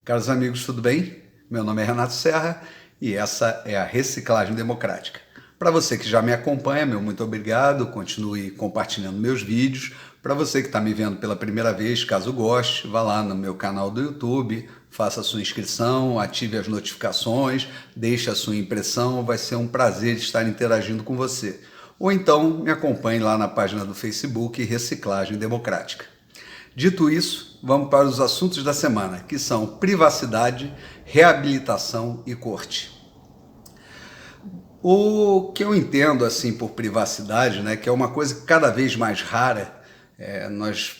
Caros amigos, tudo bem? Meu nome é Renato Serra e essa é a Reciclagem Democrática. Para você que já me acompanha, meu muito obrigado, continue compartilhando meus vídeos. Para você que está me vendo pela primeira vez, caso goste, vá lá no meu canal do YouTube, faça a sua inscrição, ative as notificações, deixe a sua impressão, vai ser um prazer estar interagindo com você. Ou então me acompanhe lá na página do Facebook Reciclagem Democrática. Dito isso, vamos para os assuntos da semana, que são privacidade, reabilitação e corte. O que eu entendo assim por privacidade, né, que é uma coisa cada vez mais rara, nós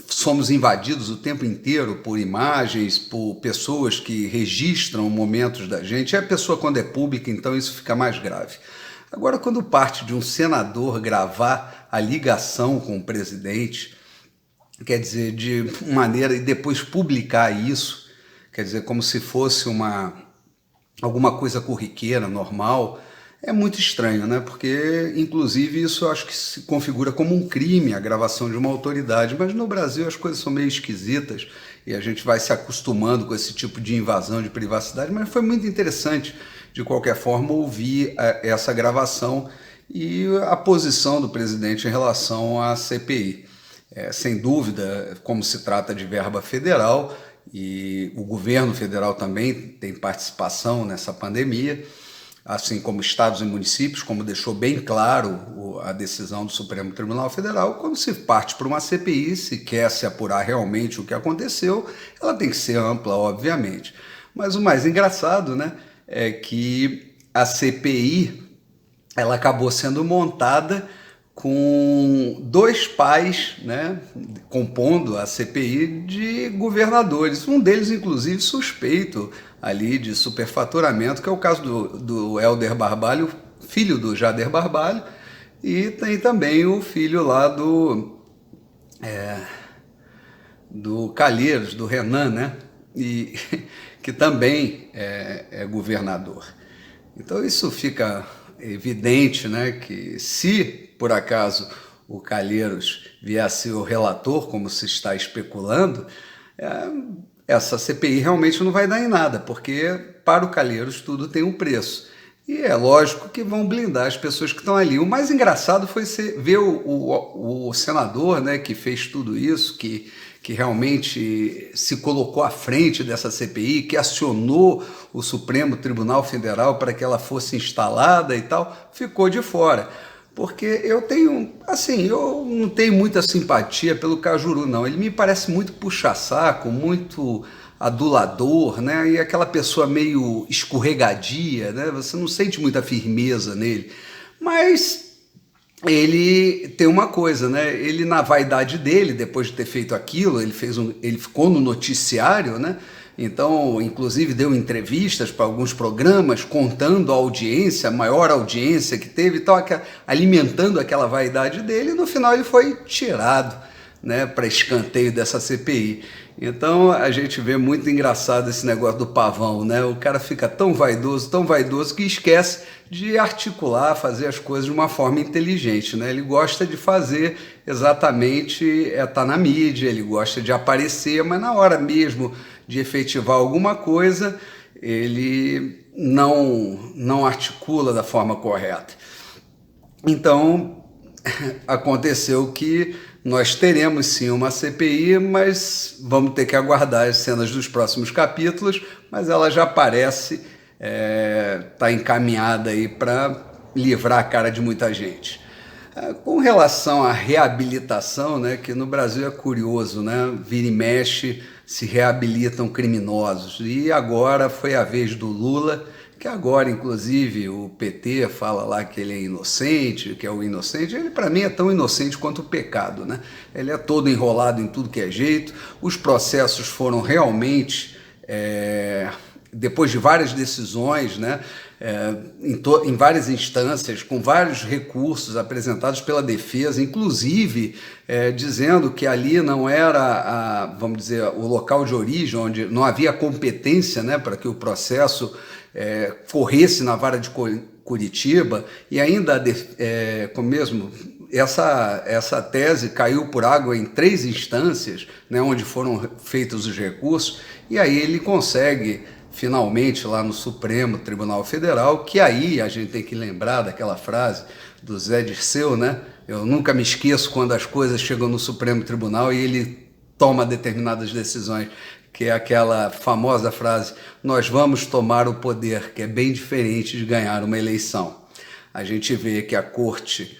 somos invadidos o tempo inteiro por imagens, por pessoas que registram momentos da gente. E a pessoa, quando é pública, então isso fica mais grave. Agora, quando parte de um senador gravar a ligação com o presidente, quer dizer, de maneira, e depois publicar isso, quer dizer, como se fosse alguma coisa corriqueira, normal, é muito estranho, né? Porque, inclusive, isso eu acho que se configura como um crime, a gravação de uma autoridade, mas no Brasil as coisas são meio esquisitas e a gente vai se acostumando com esse tipo de invasão de privacidade, mas foi muito interessante, de qualquer forma, ouvir essa gravação e a posição do presidente em relação à CPI. Sem dúvida, como se trata de verba federal e o governo federal também tem participação nessa pandemia, assim como estados e municípios, como deixou bem claro a decisão do Supremo Tribunal Federal, quando se parte para uma CPI, se quer se apurar realmente o que aconteceu, ela tem que ser ampla, obviamente. Mas o mais engraçado, né, é que a CPI ela acabou sendo montada com dois pais, né, compondo a CPI, de governadores, um deles inclusive suspeito ali de superfaturamento, que é o caso do Helder Barbalho, filho do Jader Barbalho, e tem também o filho lá do Calheiros, do Renan, né, e que também é governador. Então isso fica evidente, né, que se por acaso o Calheiros vier a ser o relator, como se está especulando, essa CPI realmente não vai dar em nada, porque para o Calheiros tudo tem um preço. E é lógico que vão blindar as pessoas que estão ali. O mais engraçado foi ver o senador, né, que fez tudo isso, que realmente se colocou à frente dessa CPI, que acionou o Supremo Tribunal Federal para que ela fosse instalada e tal, ficou de fora. Porque eu não tenho muita simpatia pelo Cajuru, não. Ele me parece muito puxa-saco, muito adulador, né? E aquela pessoa meio escorregadia, né? Você não sente muita firmeza nele. Mas ele tem uma coisa, né? Ele, na vaidade dele, depois de ter feito aquilo, ele ficou no noticiário, né? Então, inclusive, deu entrevistas para alguns programas contando a audiência, a maior audiência que teve e tal, alimentando aquela vaidade dele, e no final ele foi tirado, né, para escanteio dessa CPI. Então a gente vê muito engraçado esse negócio do pavão, né? O cara fica tão vaidoso que esquece de articular, fazer as coisas de uma forma inteligente, né? Ele gosta de fazer exatamente, tá na mídia, ele gosta de aparecer, mas na hora mesmo de efetivar alguma coisa, ele não articula da forma correta. Então, aconteceu que nós teremos sim uma CPI, mas vamos ter que aguardar as cenas dos próximos capítulos, mas ela já parece tá encaminhada aí para livrar a cara de muita gente. Com relação à reabilitação, né, que no Brasil é curioso, né, vira e mexe, se reabilitam criminosos. E agora foi a vez do Lula, que agora, inclusive, o PT fala lá que ele é inocente, que é o inocente. Ele, para mim, é tão inocente quanto o pecado, né? Ele é todo enrolado em tudo que é jeito. Os processos foram realmente, depois de várias decisões, né, em várias instâncias, com vários recursos apresentados pela defesa, inclusive dizendo que ali não era, vamos dizer, o local de origem, onde não havia competência, né, para que o processo corresse na vara de Curitiba, e ainda como mesmo essa tese caiu por água em 3 instâncias, né, onde foram feitos os recursos, e aí ele consegue, finalmente, lá no Supremo Tribunal Federal, que aí a gente tem que lembrar daquela frase do Zé Dirceu, né? Eu nunca me esqueço quando as coisas chegam no Supremo Tribunal e ele toma determinadas decisões, que é aquela famosa frase: nós vamos tomar o poder, que é bem diferente de ganhar uma eleição. A gente vê que a Corte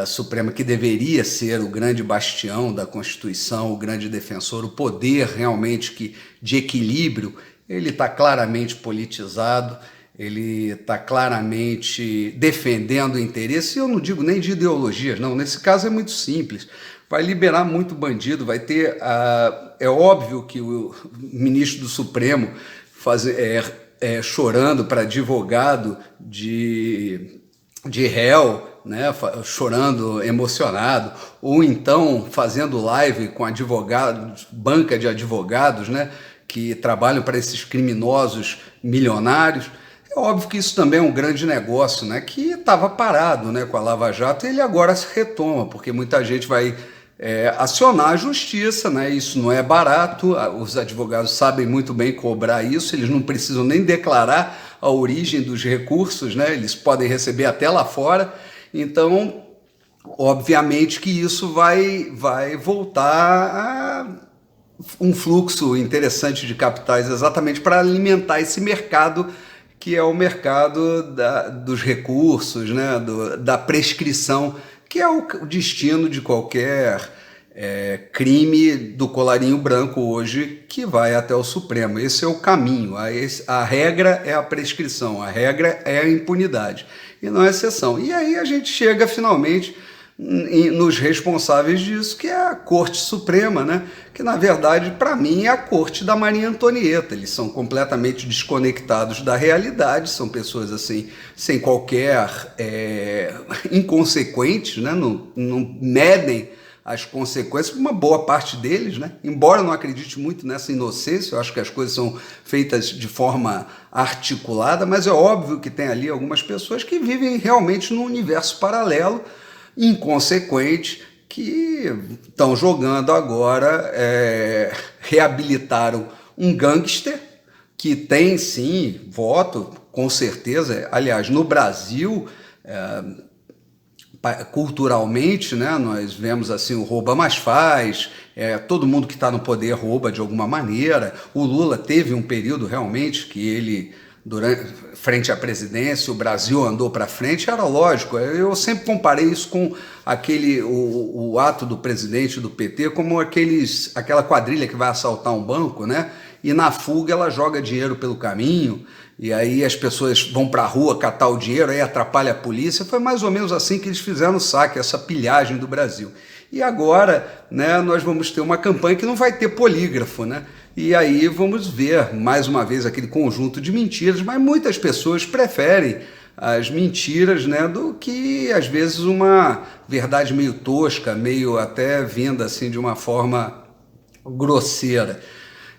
Suprema, que deveria ser o grande bastião da Constituição, o grande defensor, o poder realmente de equilíbrio, ele está claramente politizado, ele está claramente defendendo o interesse, e eu não digo nem de ideologias, não, nesse caso é muito simples, vai liberar muito bandido, vai ter, é óbvio que o ministro do Supremo chorando para advogado de réu, né, chorando emocionado, ou então fazendo live com advogados, banca de advogados, né, que trabalham para esses criminosos milionários. É óbvio que isso também é um grande negócio, né, que estava parado, né, com a Lava Jato, e ele agora se retoma, porque muita gente vai acionar a justiça, né, isso não é barato, os advogados sabem muito bem cobrar isso, eles não precisam nem declarar a origem dos recursos, né, eles podem receber até lá fora. Então, obviamente que isso vai voltar a um fluxo interessante de capitais, exatamente para alimentar esse mercado, que é o mercado dos recursos, né, da prescrição, que é o destino de qualquer crime do colarinho branco hoje, que vai até o Supremo. Esse é o caminho. A regra é a prescrição, a regra é a impunidade, e não é exceção. E aí a gente chega finalmente nos responsáveis disso, que é a Corte Suprema, né? Que na verdade, para mim, é a corte da Maria Antonieta. Eles são completamente desconectados da realidade, são pessoas assim, sem qualquer inconsequentes, né? Não medem as consequências, uma boa parte deles, né? Embora eu não acredite muito nessa inocência, eu acho que as coisas são feitas de forma articulada, mas é óbvio que tem ali algumas pessoas que vivem realmente num universo paralelo, inconsequente, que estão jogando agora, reabilitaram um gangster que tem sim voto, com certeza. Aliás, no Brasil, culturalmente, né, nós vemos assim o rouba mais faz, todo mundo que está no poder rouba de alguma maneira. O Lula teve um período realmente que ele, frente à presidência, o Brasil andou para frente, era lógico. Eu sempre comparei isso com o ato do presidente do PT como aquela quadrilha que vai assaltar um banco, né? E na fuga ela joga dinheiro pelo caminho, e aí as pessoas vão para a rua catar o dinheiro, aí atrapalha a polícia. Foi mais ou menos assim que eles fizeram o saque, essa pilhagem do Brasil. E agora, né, nós vamos ter uma campanha que não vai ter polígrafo, né? E aí vamos ver, mais uma vez, aquele conjunto de mentiras, mas muitas pessoas preferem as mentiras, né, do que, às vezes, uma verdade meio tosca, meio até vinda assim, de uma forma grosseira.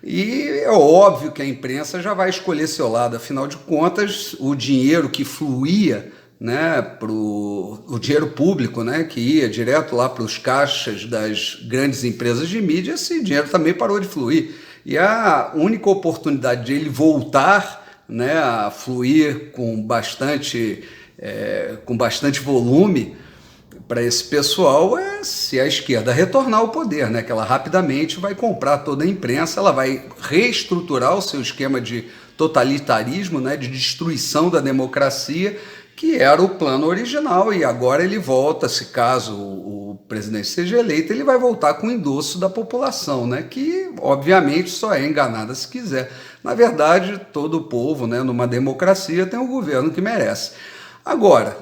E é óbvio que a imprensa já vai escolher seu lado, afinal de contas, o dinheiro que fluía, né, o dinheiro público, né, que ia direto lá para os caixas das grandes empresas de mídia, esse dinheiro também parou de fluir. E a única oportunidade de ele voltar, né, a fluir com bastante volume para esse pessoal é se a esquerda retornar ao poder, né, que ela rapidamente vai comprar toda a imprensa, ela vai reestruturar o seu esquema de totalitarismo, né, de destruição da democracia, que era o plano original, e agora ele volta, se caso o presidente seja eleito, ele vai voltar com o endosso da população, né, que obviamente só é enganada se quiser. Na verdade, todo o povo, né, numa democracia, tem o governo que merece. Agora,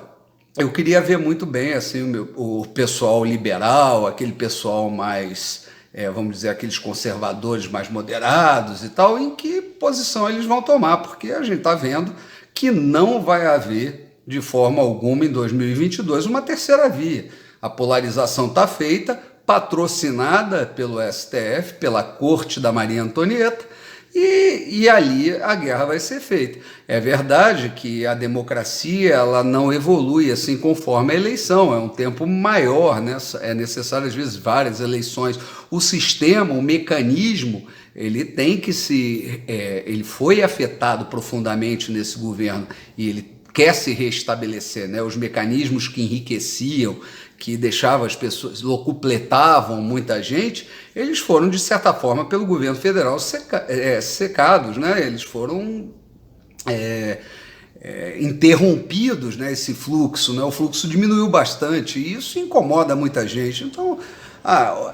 eu queria ver muito bem assim, o pessoal liberal, aquele pessoal mais, vamos dizer, aqueles conservadores mais moderados e tal, em que posição eles vão tomar, porque a gente está vendo que não vai haver, de forma alguma, em 2022, uma terceira via. A polarização está feita, patrocinada pelo STF, pela corte da Maria Antonieta, e ali a guerra vai ser feita. É verdade que a democracia ela não evolui assim conforme a eleição, é um tempo maior, né? É necessário às vezes várias eleições. O sistema, o mecanismo, ele tem que ele foi afetado profundamente nesse governo e ele quer se restabelecer, né? Os mecanismos que enriqueciam, que deixavam as pessoas, locupletavam muita gente, eles foram, de certa forma, pelo governo federal secados, né? Eles foram interrompidos, né, esse fluxo, né? O fluxo diminuiu bastante e isso incomoda muita gente. Então,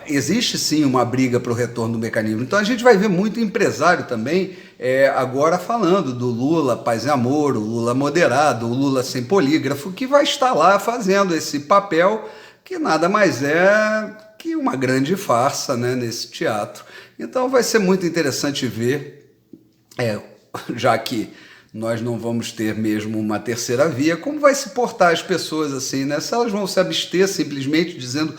existe sim uma briga para o retorno do mecanismo. Então a gente vai ver muito empresário também agora falando do Lula paz e amor, o Lula moderado, o Lula sem polígrafo, que vai estar lá fazendo esse papel que nada mais é que uma grande farsa, né, nesse teatro. Então vai ser muito interessante ver, já que nós não vamos ter mesmo uma terceira via, como vai se portar as pessoas assim, né? Se elas vão se abster simplesmente dizendo,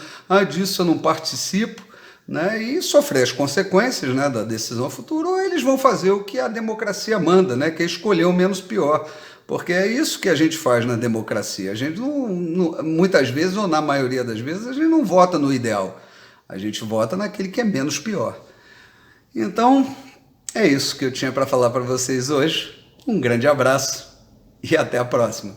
disso eu não participo, né? E sofrer as consequências, né, da decisão futura, ou eles vão fazer o que a democracia manda, né, que é escolher o menos pior. Porque é isso que a gente faz na democracia. A gente muitas vezes, ou na maioria das vezes, a gente não vota no ideal. A gente vota naquele que é menos pior. Então, é isso que eu tinha para falar para vocês hoje. Um grande abraço e até a próxima.